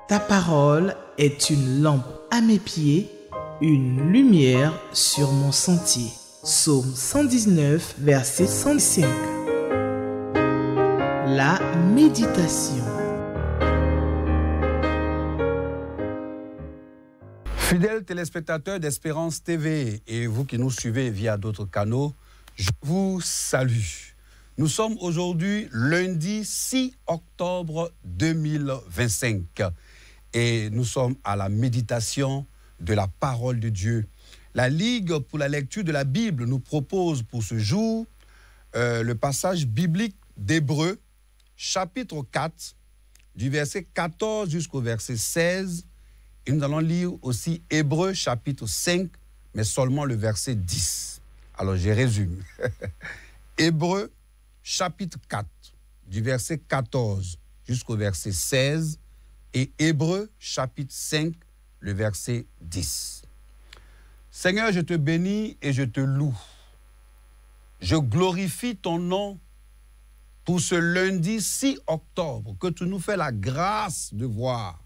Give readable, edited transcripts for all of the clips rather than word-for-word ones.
Ta parole est une lampe à mes pieds, une lumière sur mon sentier. Psaume 119, verset 105. La méditation. Fidèles téléspectateurs d'Espérance TV et vous qui nous suivez via d'autres canaux, je vous salue. Nous sommes aujourd'hui lundi 6 octobre 2025 et nous sommes à la méditation de la parole de Dieu. La Ligue pour la lecture de la Bible nous propose pour ce jour le passage biblique d'Hébreux, chapitre 4, du verset 14 jusqu'au verset 16. Et nous allons lire aussi Hébreux, chapitre 5, mais seulement le verset 10. Alors, je résume. Hébreux, chapitre 4, du verset 14 jusqu'au verset 16, et Hébreux, chapitre 5, le verset 10. Seigneur, je te bénis et je te loue. Je glorifie ton nom pour ce lundi 6 octobre que tu nous fais la grâce de voir,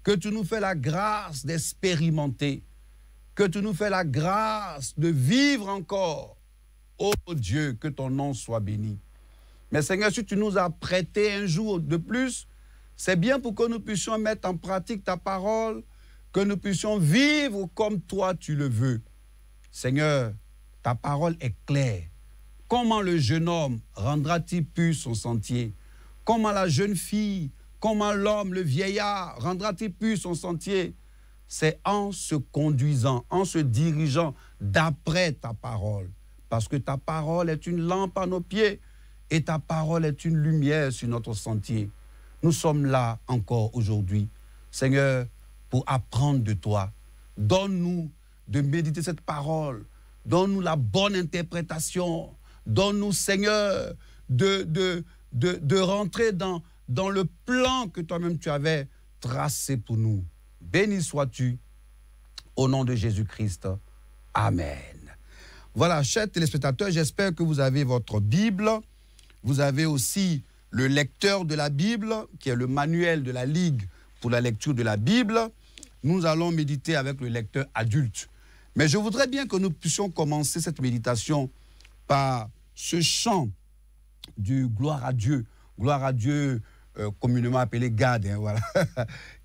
que tu nous fais la grâce d'expérimenter, que tu nous fais la grâce de vivre encore. Oh Dieu, que ton nom soit béni. Mais Seigneur, si tu nous as prêté un jour de plus, c'est bien pour que nous puissions mettre en pratique ta parole, que nous puissions vivre comme toi tu le veux. Seigneur, ta parole est claire. Comment le jeune homme rendra-t-il pur son sentier? Comment la jeune fille, comment l'homme, le vieillard, rendra-t-il pur son sentier? C'est en se conduisant, en se dirigeant d'après ta parole. Parce que ta parole est une lampe à nos pieds et ta parole est une lumière sur notre sentier. Nous sommes là encore aujourd'hui, Seigneur, pour apprendre de toi. Donne-nous de méditer cette parole. Donne-nous la bonne interprétation. Donne-nous, Seigneur, de rentrer dans le plan que toi-même tu avais tracé pour nous. Béni sois-tu, au nom de Jésus-Christ. Amen. Voilà, chers téléspectateurs, j'espère que vous avez votre Bible. Vous avez aussi le lecteur de la Bible, qui est le manuel de la Ligue pour la lecture de la Bible. Nous allons méditer avec le lecteur adulte. Mais je voudrais bien que nous puissions commencer cette méditation par ce chant du Gloire à Dieu, communément appelé GAD, voilà,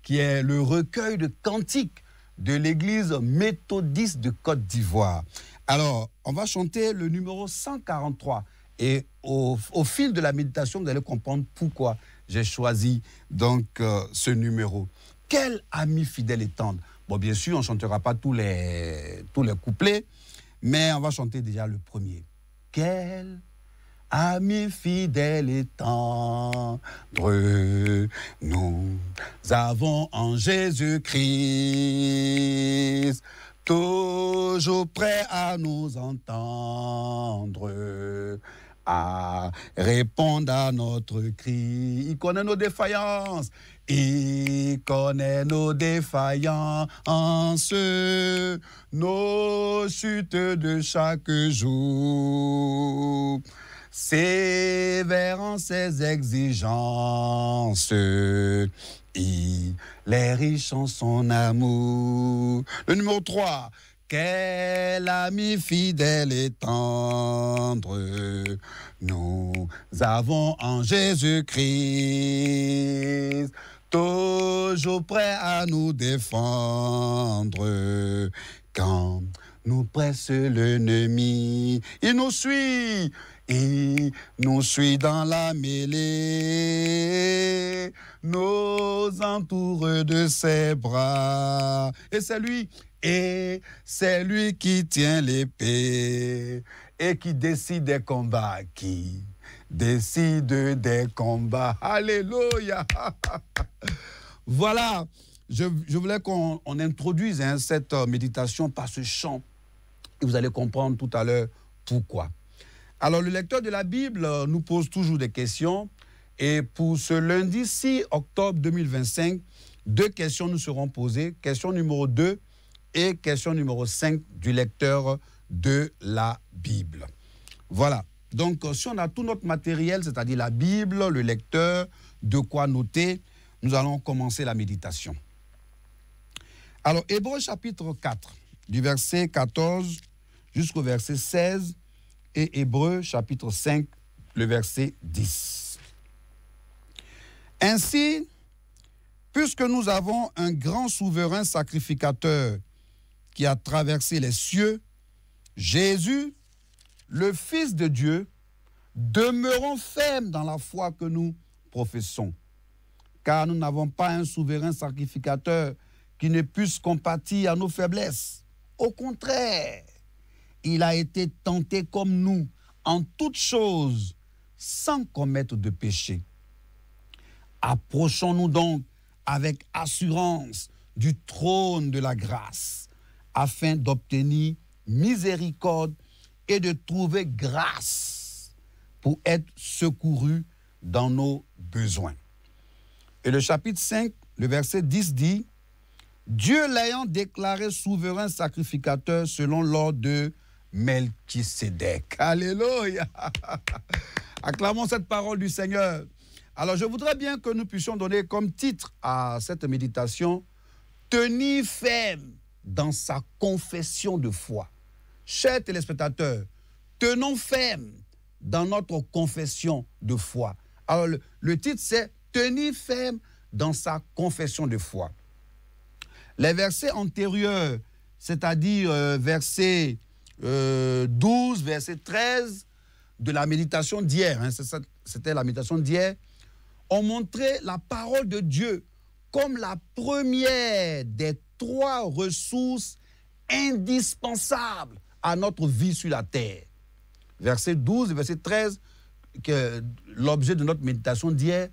qui est le recueil de cantiques de l'église méthodiste de Côte d'Ivoire. Alors, on va chanter le numéro 143 et au fil de la méditation, vous allez comprendre pourquoi j'ai choisi donc ce numéro. Quel ami fidèle et tendre. Bon, bien sûr, on ne chantera pas tous les couplets, mais on va chanter déjà le premier. Quel ami fidèle et tendre, nous avons en Jésus-Christ, toujours prêt à nous entendre, à répondre à notre cri. Il connaît nos défaillances, il connaît nos défaillances, nos chutes de chaque jour. Sévère en ses exigences, il est riche en son amour. Le numéro 3, quel ami fidèle et tendre, nous avons en Jésus-Christ, toujours prêt à nous défendre. Quand nous presse l'ennemi, il nous suit dans la mêlée, nous entoure de ses bras. Et c'est lui qui tient l'épée et qui décide des combats, Alléluia. Voilà, je voulais qu'on introduise cette méditation par ce chant. Et vous allez comprendre tout à l'heure pourquoi. Alors, le lecteur de la Bible nous pose toujours des questions. Et pour ce lundi 6 octobre 2025, 2 questions nous seront posées. Question numéro 2 et question numéro 5 du lecteur de la Bible. Voilà. Donc, si on a tout notre matériel, c'est-à-dire la Bible, le lecteur, de quoi noter, nous allons commencer la méditation. Alors, Hébreux chapitre 4, du verset 14 jusqu'au verset 16, et Hébreux chapitre 5, le verset 10. Ainsi, puisque nous avons un grand souverain sacrificateur qui a traversé les cieux, Jésus, le Fils de Dieu, demeurons fermes dans la foi que nous professons. Car nous n'avons pas un souverain sacrificateur qui ne puisse compatir à nos faiblesses. Au contraire, il a été tenté comme nous en toutes choses, sans commettre de péché. Approchons-nous donc avec assurance du trône de la grâce, afin d'obtenir miséricorde et de trouver grâce pour être secourus dans nos besoins. Et le chapitre 5, le verset 10 dit, « Dieu l'ayant déclaré souverain sacrificateur selon l'ordre de Melchisédek. » Alléluia. Acclamons cette parole du Seigneur. Alors, je voudrais bien que nous puissions donner comme titre à cette méditation « Tenir ferme dans sa confession de foi ». Chers téléspectateurs, tenons ferme dans notre confession de foi. Alors, le titre, c'est « Tenir ferme dans sa confession de foi ». Les versets antérieurs, c'est-à-dire verset 12, verset 13 de la méditation d'hier, c'était la méditation d'hier, ont montré la parole de Dieu comme la première des 3 ressources indispensables à notre vie sur la terre. Verset 12 et verset 13, que l'objet de notre méditation d'hier,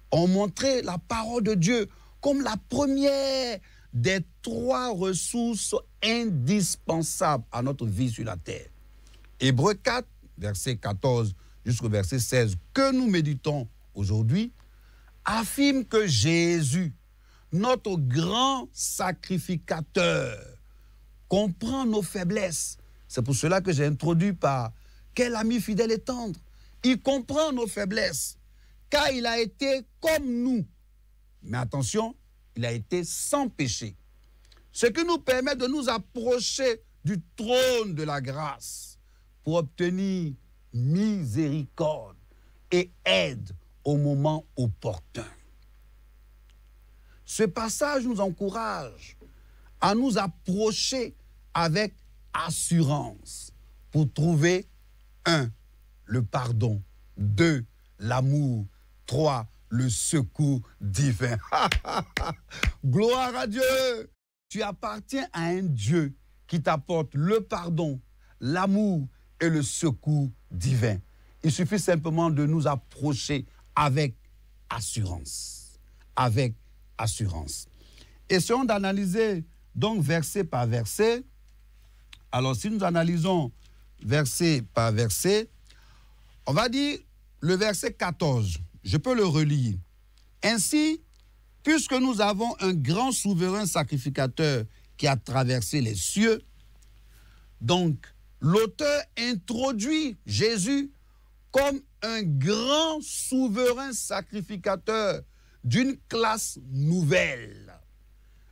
ont montré la parole de Dieu comme la première des 3 ressources indispensables à notre vie sur la terre. Hébreux 4, verset 14 jusqu'au verset 16, que nous méditons aujourd'hui, affirme que Jésus, notre grand sacrificateur, comprend nos faiblesses. C'est pour cela que j'ai introduit par « Quel ami fidèle et tendre ». Il comprend nos faiblesses, car il a été comme nous. Mais attention, il a été sans péché. Ce qui nous permet de nous approcher du trône de la grâce pour obtenir miséricorde et aide au moment opportun. Ce passage nous encourage à nous approcher avec assurance pour trouver 1. Le pardon, 2. L'amour, 3. Le secours divin. Gloire à Dieu! Tu appartiens à un Dieu qui t'apporte le pardon, l'amour et le secours divin. Il suffit simplement de nous approcher avec assurance. Avec assurance. Essayons d'analyser donc verset par verset. Alors si nous analysons verset par verset, on va dire le verset 14. Je peux le relire. Ainsi, puisque nous avons un grand souverain sacrificateur qui a traversé les cieux, donc l'auteur introduit Jésus comme un grand souverain sacrificateur d'une classe nouvelle.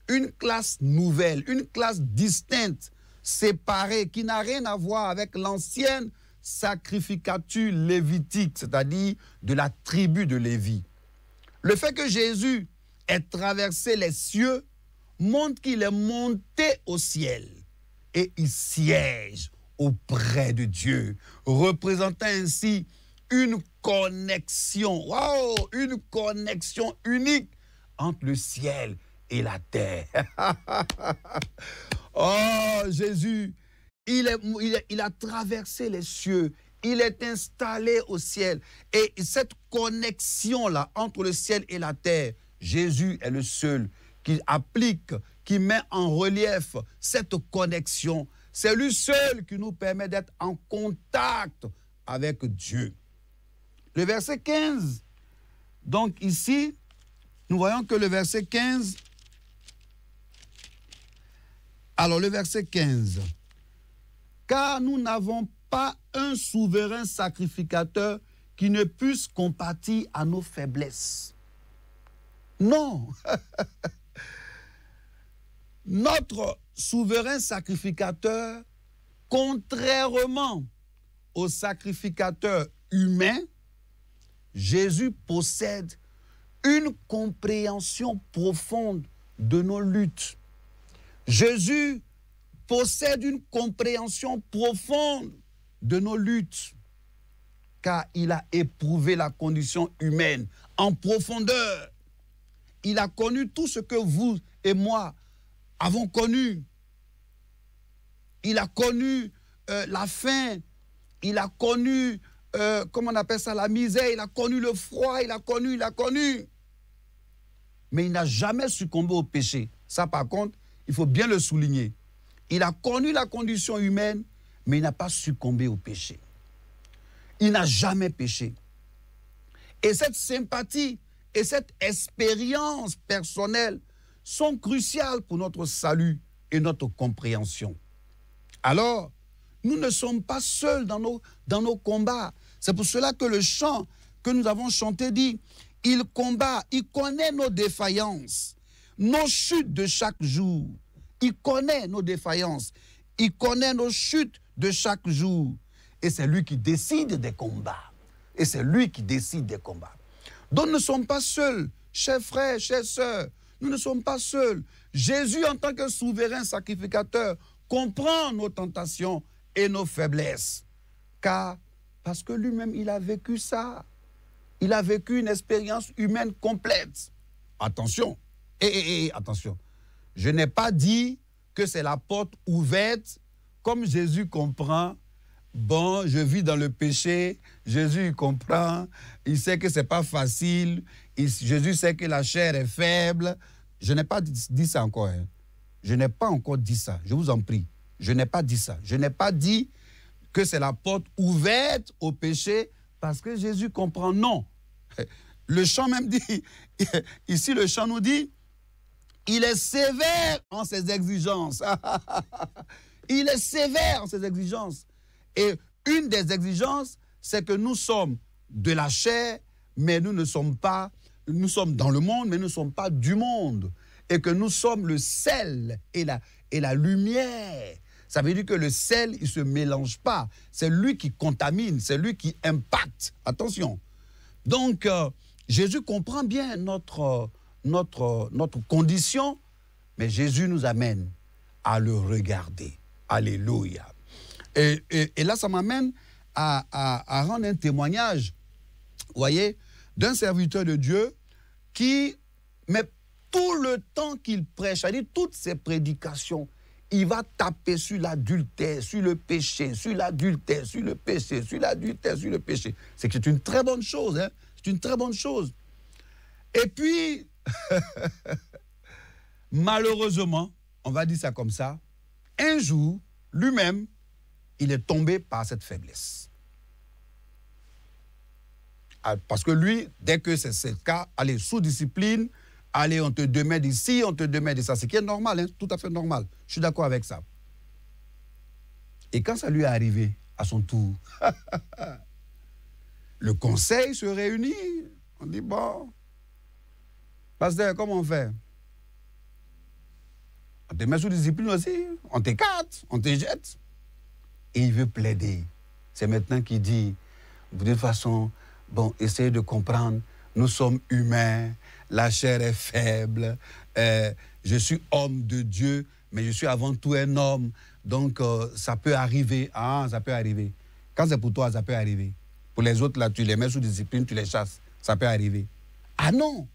Une classe nouvelle, une classe distincte, séparée, qui n'a rien à voir avec l'ancienne sacrificature lévitique, c'est-à-dire de la tribu de Lévi. Le fait que Jésus ait traversé les cieux montre qu'il est monté au ciel et il siège auprès de Dieu, représentant ainsi une connexion, une connexion unique entre le ciel et la terre. Oh, Jésus, il a traversé les cieux, il est installé au ciel. Et cette connexion-là entre le ciel et la terre, Jésus est le seul qui applique, qui met en relief cette connexion. C'est lui seul qui nous permet d'être en contact avec Dieu. Le verset 15, donc ici, nous voyons que le verset 15, alors le verset 15, car nous n'avons pas un souverain sacrificateur qui ne puisse compatir à nos faiblesses. Non. Notre souverain sacrificateur, contrairement au sacrificateur humain, Jésus possède une compréhension profonde de nos luttes. Jésus possède une compréhension profonde de nos luttes, car il a éprouvé la condition humaine en profondeur. Il a connu tout ce que vous et moi avons connu. Il a connu la faim, il a connu, comment on appelle ça, la misère, il a connu le froid, il a connu. Mais il n'a jamais succombé au péché. Ça, par contre, il faut bien le souligner. Il a connu la condition humaine, mais il n'a pas succombé au péché. Il n'a jamais péché. Et cette sympathie et cette expérience personnelle sont cruciales pour notre salut et notre compréhension. Alors, nous ne sommes pas seuls dans nos combats. C'est pour cela que le chant que nous avons chanté dit « Il combat, il connaît nos défaillances, nos chutes de chaque jour. Il connaît nos défaillances, il connaît nos chutes de chaque jour. Et c'est lui qui décide des combats. Et c'est lui qui décide des combats. Donc nous ne sommes pas seuls, chers frères, chères sœurs. Nous ne sommes pas seuls. Jésus, en tant que souverain sacrificateur, comprend nos tentations et nos faiblesses. Parce que lui-même, il a vécu ça. Il a vécu une expérience humaine complète. Attention, attention. Je n'ai pas dit que c'est la porte ouverte, comme Jésus comprend. Bon, je vis dans le péché, Jésus il comprend, il sait que ce n'est pas facile, Jésus sait que la chair est faible. Je n'ai pas dit ça encore. Hein. Je n'ai pas encore dit ça, je vous en prie. Je n'ai pas dit ça. Je n'ai pas dit que c'est la porte ouverte au péché parce que Jésus comprend. Non. Le chant même dit, ici le chant nous dit, il est sévère en ses exigences. Il est sévère en ses exigences. Et une des exigences, c'est que nous sommes de la chair, mais nous sommes dans le monde, mais nous ne sommes pas du monde. Et que nous sommes le sel et la lumière. Ça veut dire que le sel, il ne se mélange pas. C'est lui qui contamine, c'est lui qui impacte. Attention. Donc, Jésus comprend bien notre condition, mais Jésus nous amène à le regarder. Alléluia. Et là, ça m'amène à rendre un témoignage, vous voyez, d'un serviteur de Dieu qui, mais tout le temps qu'il prêche, c'est-à-dire toutes ses prédications, il va taper sur l'adultère, sur le péché, sur l'adultère, sur le péché, sur l'adultère, sur le péché. C'est que c'est une très bonne chose, hein? C'est une très bonne chose. Et puis, malheureusement, on va dire ça comme ça, un jour, lui-même, il est tombé par cette faiblesse. Parce que lui, dès que c'est le cas, allez, sous discipline, allez, on te demet d'ici, on te demet de ça. Ce qui est normal, hein, tout à fait normal. Je suis d'accord avec ça. Et quand ça lui est arrivé, à son tour, le conseil se réunit. On dit, bon, pasteur, comment on fait? On te met sous discipline aussi, on t'écarte, on te jette. Et il veut plaider. C'est maintenant qu'il dit, de toute façon, bon, essayez de comprendre, nous sommes humains, la chair est faible, je suis homme de Dieu, mais je suis avant tout un homme, donc ça peut arriver. Ah, ça peut arriver. Quand c'est pour toi, ça peut arriver. Pour les autres, là, tu les mets sous discipline, tu les chasses, ça peut arriver. Ah non!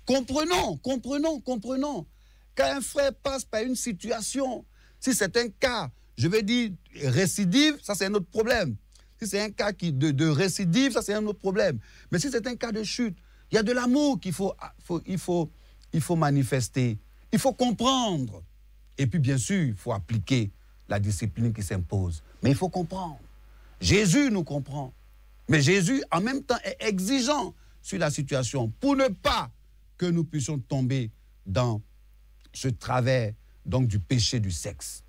Comprenons. Quand un frère passe par une situation, si c'est un cas, je vais dire récidive, ça c'est un autre problème. Si c'est un cas de récidive, ça c'est un autre problème. Mais si c'est un cas de chute, il y a de l'amour qu'il faut manifester. Il faut comprendre. Et puis bien sûr, il faut appliquer la discipline qui s'impose. Mais il faut comprendre. Jésus nous comprend. Mais Jésus, en même temps, est exigeant sur la situation pour ne pas que nous puissions tomber dans ce travers donc, du péché du sexe.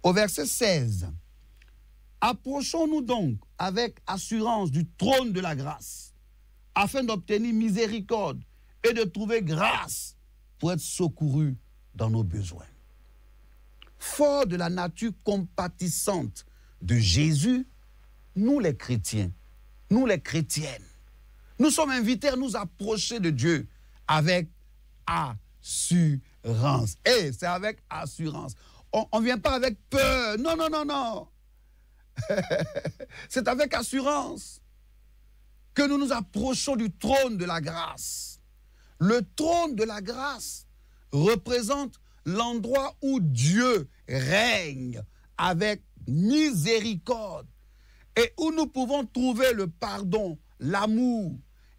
Au verset 16, « Approchons-nous donc avec assurance du trône de la grâce, afin d'obtenir miséricorde et de trouver grâce pour être secourus dans nos besoins. Fort de la nature compatissante de Jésus, nous les chrétiens, nous les chrétiennes, nous sommes invités à nous approcher de Dieu avec assurance. Et c'est avec assurance. On ne vient pas avec peur. Non, non, non, non. C'est avec assurance que nous nous approchons du trône de la grâce. Le trône de la grâce représente l'endroit où Dieu règne avec miséricorde et où nous pouvons trouver le pardon, l'amour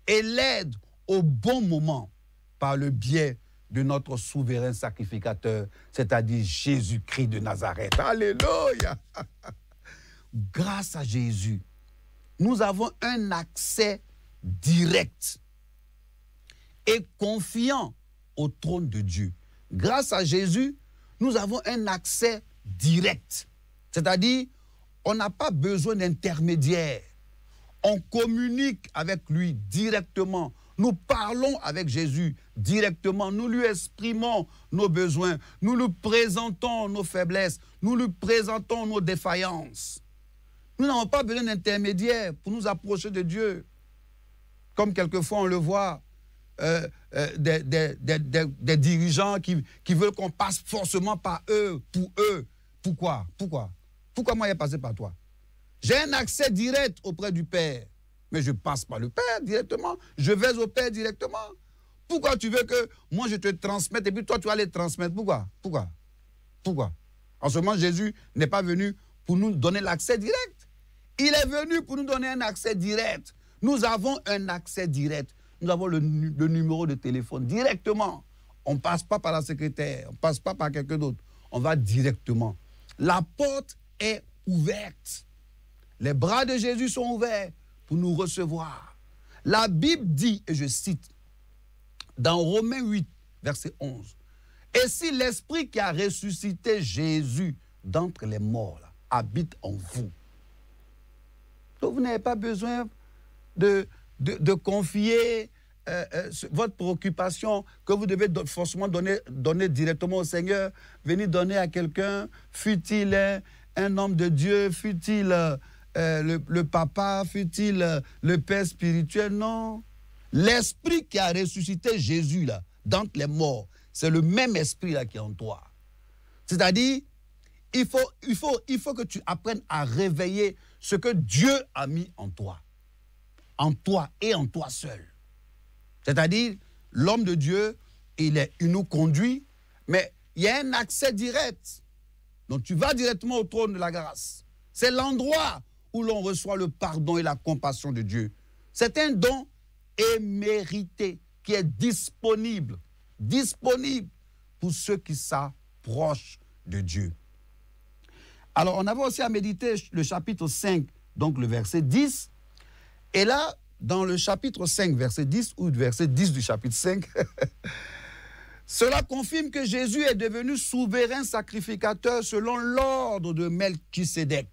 et l'aide au bon moment par le biais de notre souverain sacrificateur, c'est-à-dire Jésus-Christ de Nazareth. Alléluia! Grâce à Jésus, nous avons un accès direct et confiant au trône de Dieu. Grâce à Jésus, nous avons un accès direct. C'est-à-dire, on n'a pas besoin d'intermédiaire. On communique avec lui directement. Nous parlons avec Jésus directement. Nous lui exprimons nos besoins. Nous lui présentons nos faiblesses. Nous lui présentons nos défaillances. Nous n'avons pas besoin d'intermédiaire pour nous approcher de Dieu. Comme quelquefois on le voit, des dirigeants qui veulent qu'on passe forcément par eux, pour eux. Pourquoi moi, j'ai passé par toi? J'ai un accès direct auprès du Père, mais je passe par le Père directement. Je vais au Père directement. Pourquoi tu veux que moi je te transmette et puis toi tu vas les transmettre? Pourquoi? En ce moment, Jésus n'est pas venu pour nous donner l'accès direct. Il est venu pour nous donner un accès direct. Nous avons un accès direct. Nous avons le numéro de téléphone directement. On ne passe pas par la secrétaire, on ne passe pas par quelqu'un d'autre. On va directement. La porte est ouverte. Les bras de Jésus sont ouverts pour nous recevoir. La Bible dit, et je cite, dans Romains 8, verset 11, « Et si l'Esprit qui a ressuscité Jésus d'entre les morts là, habite en vous, donc vous n'avez pas besoin de confier votre préoccupation que vous devez forcément donner directement au Seigneur, venir donner à quelqu'un, fût-il un homme de Dieu, fût-il le papa, fût-il le père spirituel, non. L'Esprit qui a ressuscité Jésus là, d'entre les morts, c'est le même esprit là qui est en toi. C'est-à-dire, il faut que tu apprennes à réveiller ce que Dieu a mis en toi et en toi seul. C'est-à-dire, l'homme de Dieu, il nous conduit, mais il y a un accès direct. Donc tu vas directement au trône de la grâce. C'est l'endroit où l'on reçoit le pardon et la compassion de Dieu. C'est un don émérité qui est disponible pour ceux qui s'approchent de Dieu. Alors, on avait aussi à méditer le chapitre 5, donc le verset 10. Et là, dans le chapitre 5, verset 10, ou verset 10 du chapitre 5, cela confirme que Jésus est devenu souverain sacrificateur selon l'ordre de Melchisédek,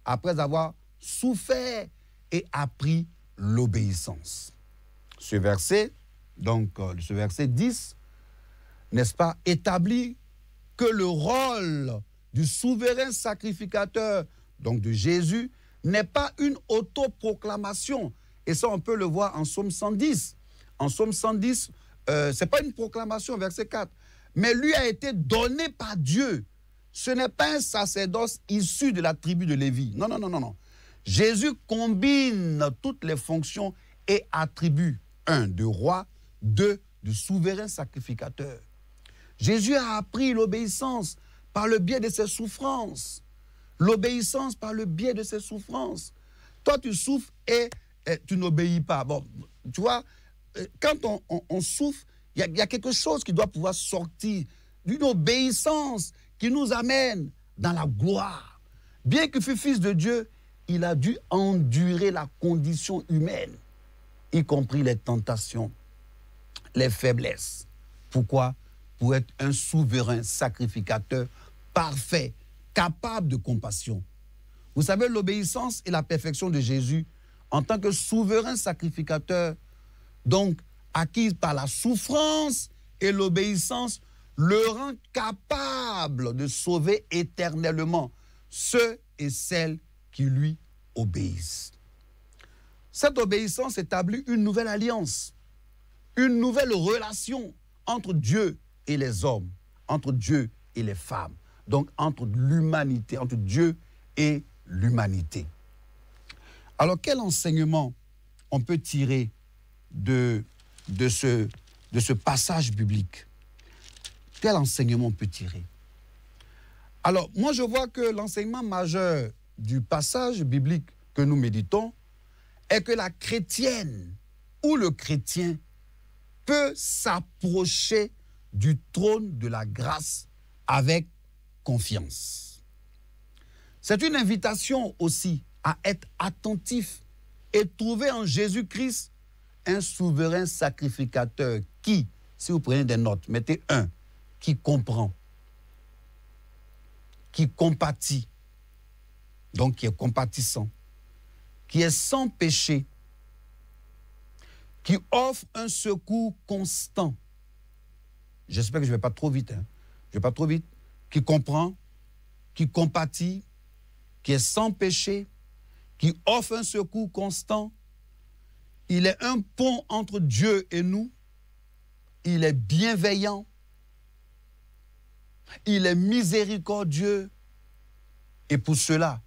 après avoir souffert et appris l'obéissance. Ce verset, donc ce verset 10, n'est-ce pas, établit que le rôle du souverain sacrificateur, donc de Jésus, n'est pas une autoproclamation. Et ça, on peut le voir en Psaume 110. En Psaume 110, ce n'est pas une proclamation, verset 4. Mais lui a été donné par Dieu. Ce n'est pas un sacerdoce issu de la tribu de Lévi. Non, non, non, non, non. Jésus combine toutes les fonctions et attributs. 1, de roi. 2, de souverain sacrificateur. Jésus a appris l'obéissance par le biais de ses souffrances. L'obéissance par le biais de ses souffrances. Toi, tu souffres et tu n'obéis pas. Bon, tu vois, quand on souffre, il y a quelque chose qui doit pouvoir sortir d'une obéissance qui nous amène dans la gloire. Bien qu'il fût fils de Dieu, il a dû endurer la condition humaine, y compris les tentations, les faiblesses. Pourquoi? Pour être un souverain sacrificateur parfait, capable de compassion. Vous savez, l'obéissance et la perfection de Jésus, en tant que souverain sacrificateur, donc, acquise par la souffrance et l'obéissance, le rend capable de sauver éternellement ceux et celles qui lui obéissent. Cette obéissance établit une nouvelle alliance, une nouvelle relation entre Dieu et les hommes, entre Dieu et les femmes, donc entre l'humanité, entre Dieu et l'humanité. Alors, quel enseignement on peut tirer de ce passage biblique? Quel enseignement on peut tirer? Alors, moi, je vois que l'enseignement majeur du passage biblique que nous méditons est que la chrétienne ou le chrétien peut s'approcher du trône de la grâce avec confiance. C'est une invitation aussi à être attentif et trouver en Jésus-Christ un souverain sacrificateur qui, si vous prenez des notes, mettez un, qui comprend, qui compatit, donc qui est compatissant, qui est sans péché, qui offre un secours constant. J'espère que je ne vais pas trop vite. Je ne vais pas trop vite. Qui comprend, qui compatit, qui est sans péché, qui offre un secours constant. Il est un pont entre Dieu et nous. Il est bienveillant. Il est miséricordieux. Et pour cela,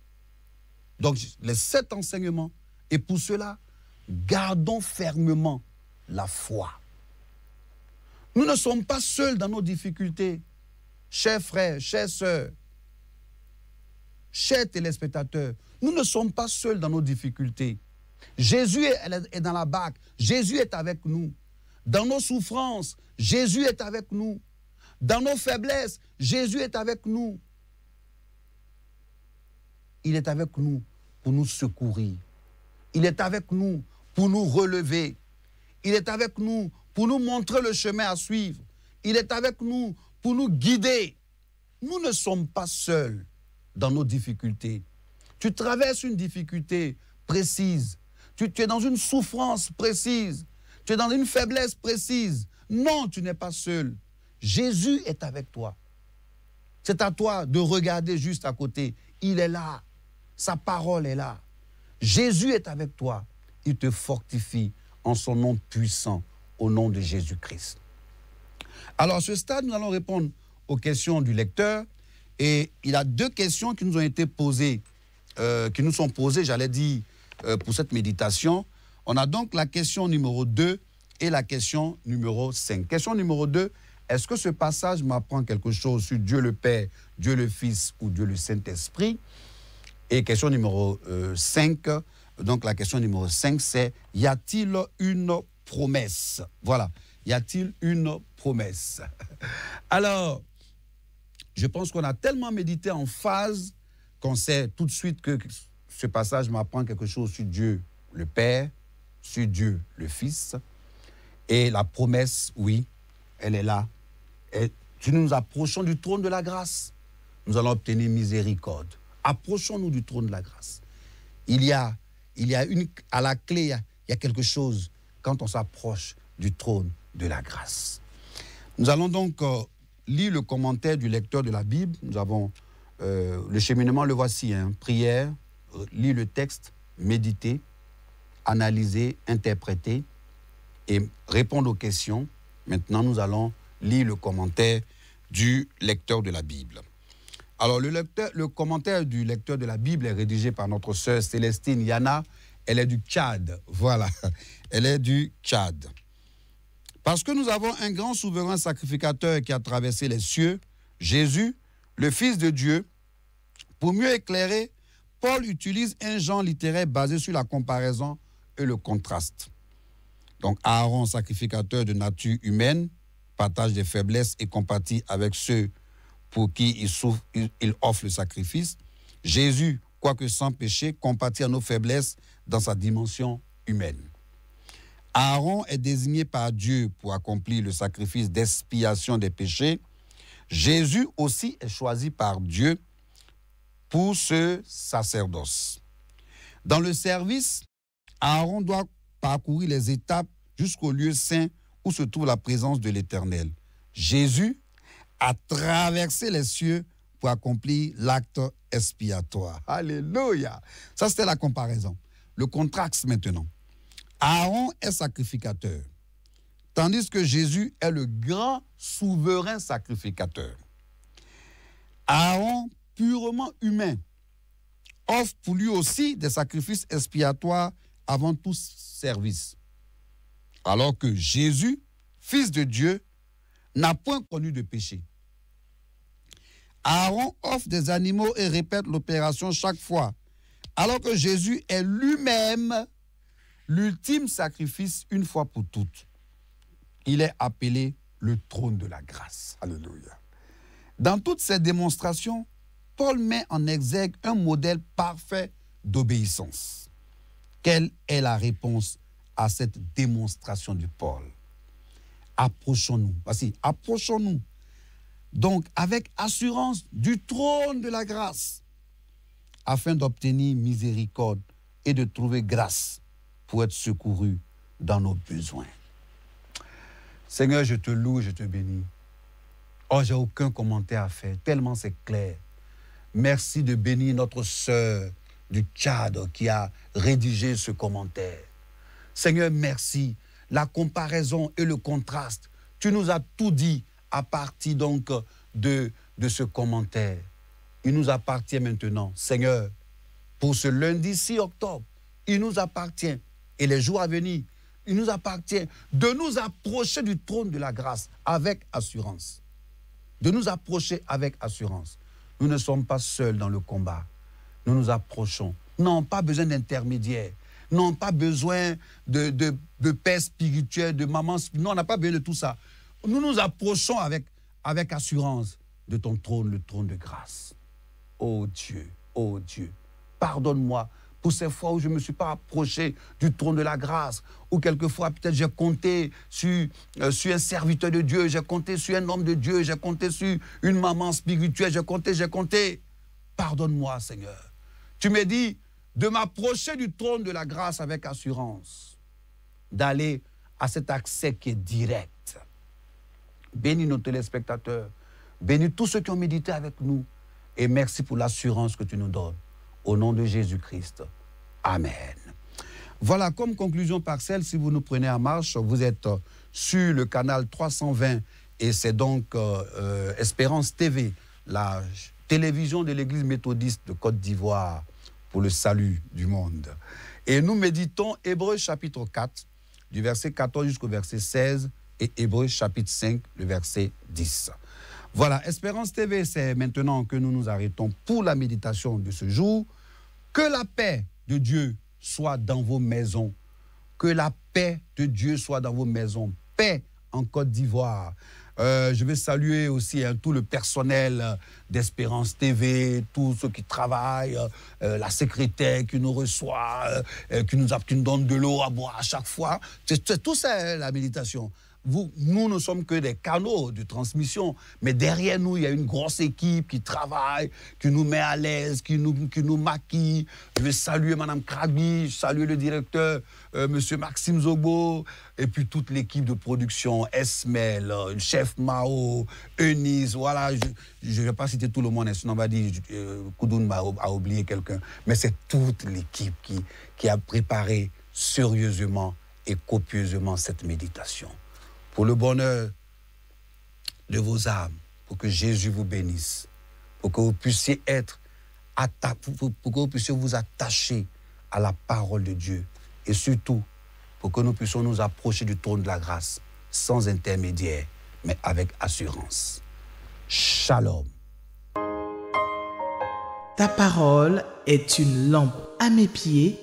donc les 7 enseignements, et pour cela, gardons fermement la foi. Nous ne sommes pas seuls dans nos difficultés. Chers frères, chères sœurs, chers téléspectateurs, nous ne sommes pas seuls dans nos difficultés. Jésus est dans la barque. Jésus est avec nous. Dans nos souffrances, Jésus est avec nous. Dans nos faiblesses, Jésus est avec nous. Il est avec nous pour nous secourir. Il est avec nous pour nous relever. Il est avec nous pour nous montrer le chemin à suivre. Il est avec nous pour nous guider. Nous ne sommes pas seuls dans nos difficultés. Tu traverses une difficulté précise. Tu es dans une souffrance précise. Tu es dans une faiblesse précise. Non, tu n'es pas seul. Jésus est avec toi. C'est à toi de regarder juste à côté. Il est là. Sa parole est là. Jésus est avec toi. Il te fortifie en son nom puissant, au nom de Jésus-Christ. Alors, à ce stade, nous allons répondre aux questions du lecteur. Et il y a 2 questions qui nous ont été posées, qui nous sont posées, j'allais dire, pour cette méditation. On a donc la question numéro 2 et la question numéro 5. Question numéro 2, est-ce que ce passage m'apprend quelque chose sur Dieu le Père, Dieu le Fils ou Dieu le Saint-Esprit? Et question numéro 5, donc la question numéro 5, c'est y a-t-il une promesse? Voilà, y a-t-il une promesse? Alors, je pense qu'on a tellement médité en phase qu'on sait tout de suite que ce passage m'apprend quelque chose sur Dieu le Père, sur Dieu le Fils. Et la promesse, oui, elle est là. Et si nous nous approchons du trône de la grâce, nous allons obtenir miséricorde. Approchons-nous du trône de la grâce. À la clé, il y a quelque chose quand on s'approche du trône de la grâce. Nous allons donc lire le commentaire du lecteur de la Bible. Nous avons le cheminement, le voici, prière, lire le texte, méditer, analyser, interpréter et répondre aux questions. Maintenant, nous allons lire le commentaire du lecteur de la Bible. Alors, le commentaire du lecteur de la Bible est rédigé par notre sœur Célestine Yana. Elle est du Tchad. Voilà, elle est du Tchad. Parce que nous avons un grand souverain sacrificateur qui a traversé les cieux, Jésus, le Fils de Dieu. Pour mieux éclairer, Paul utilise un genre littéraire basé sur la comparaison et le contraste. Donc, Aaron, sacrificateur de nature humaine, partage des faiblesses et compatit avec ceux pour qui il offre le sacrifice. Jésus, quoique sans péché, compatit à nos faiblesses dans sa dimension humaine. Aaron est désigné par Dieu pour accomplir le sacrifice d'expiation des péchés. Jésus aussi est choisi par Dieu pour ce sacerdoce. Dans le service, Aaron doit parcourir les étapes jusqu'au lieu saint où se trouve la présence de l'Éternel. Jésus a traversé les cieux pour accomplir l'acte expiatoire. Alléluia. Ça, c'était la comparaison. Le contraste maintenant. Aaron est sacrificateur, tandis que Jésus est le grand souverain sacrificateur. Aaron, purement humain, offre pour lui aussi des sacrifices expiatoires avant tout service. Alors que Jésus, fils de Dieu, n'a point connu de péché. Aaron offre des animaux et répète l'opération chaque fois, alors que Jésus est lui-même l'ultime sacrifice une fois pour toutes. Il est appelé le trône de la grâce. Alléluia. Dans toutes ces démonstrations, Paul met en exergue un modèle parfait d'obéissance. Quelle est la réponse à cette démonstration de Paul? Approchons-nous. Voici, approchons-nous. Donc, avec assurance du trône de la grâce, afin d'obtenir miséricorde et de trouver grâce pour être secouru dans nos besoins. Seigneur, je te loue, je te bénis. Oh, j'ai aucun commentaire à faire, tellement c'est clair. Merci de bénir notre sœur du Tchad qui a rédigé ce commentaire. Seigneur, merci. La comparaison et le contraste, tu nous as tout dit à partir donc de ce commentaire. Il nous appartient maintenant, Seigneur, pour ce lundi 6 octobre, il nous appartient, et les jours à venir, il nous appartient de nous approcher du trône de la grâce avec assurance. De nous approcher avec assurance. Nous ne sommes pas seuls dans le combat. Nous nous approchons. Nous n'avons pas besoin d'intermédiaires. Nous n'avons pas besoin de père spirituel, de maman spirituelle. Non, on n'a pas besoin de tout ça. Nous nous approchons avec assurance de ton trône, le trône de grâce. Oh Dieu, pardonne-moi pour ces fois où je ne me suis pas approché du trône de la grâce, ou quelquefois peut-être j'ai compté sur un serviteur de Dieu, j'ai compté sur un homme de Dieu, j'ai compté sur une maman spirituelle, j'ai compté. Pardonne-moi, Seigneur. Tu m'as dit de m'approcher du trône de la grâce avec assurance, d'aller à cet accès qui est direct. Bénis nos téléspectateurs, bénis tous ceux qui ont médité avec nous, et merci pour l'assurance que tu nous donnes. Au nom de Jésus-Christ. Amen. Voilà, comme conclusion partielle, si vous nous prenez en marche, vous êtes sur le canal 320 et c'est donc Espérance TV, la télévision de l'Église méthodiste de Côte d'Ivoire pour le salut du monde. Et nous méditons Hébreux chapitre 4, du verset 14 jusqu'au verset 16 et Hébreux chapitre 5, le verset 10. Voilà, Espérance TV, c'est maintenant que nous nous arrêtons pour la méditation de ce jour. Que la paix de Dieu soit dans vos maisons. Que la paix de Dieu soit dans vos maisons. Paix en Côte d'Ivoire. Je vais saluer aussi tout le personnel d'Espérance TV, tous ceux qui travaillent, la secrétaire qui nous reçoit, qui nous donne de l'eau à boire à chaque fois. C'est tout ça, la méditation. Nous ne sommes que des canaux de transmission, mais derrière nous, il y a une grosse équipe qui travaille, qui nous met à l'aise, qui nous maquille. Je vais saluer Mme Krabi, saluer le directeur, M. Maxime Zobo, et puis toute l'équipe de production, Esmel, le chef Mao, Eunice, voilà, je ne vais pas citer tout le monde, sinon on va dire Koudoun a oublié quelqu'un, mais c'est toute l'équipe qui a préparé sérieusement et copieusement cette méditation. Pour le bonheur de vos âmes, pour que Jésus vous bénisse, pour que vous puissiez pour que vous puissiez vous attacher à la parole de Dieu, et surtout, pour que nous puissions nous approcher du trône de la grâce, sans intermédiaire, mais avec assurance. Shalom. Ta parole est une lampe à mes pieds,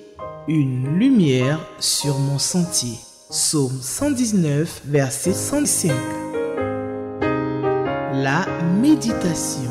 une lumière sur mon sentier. Psaume 119, verset 105. La méditation.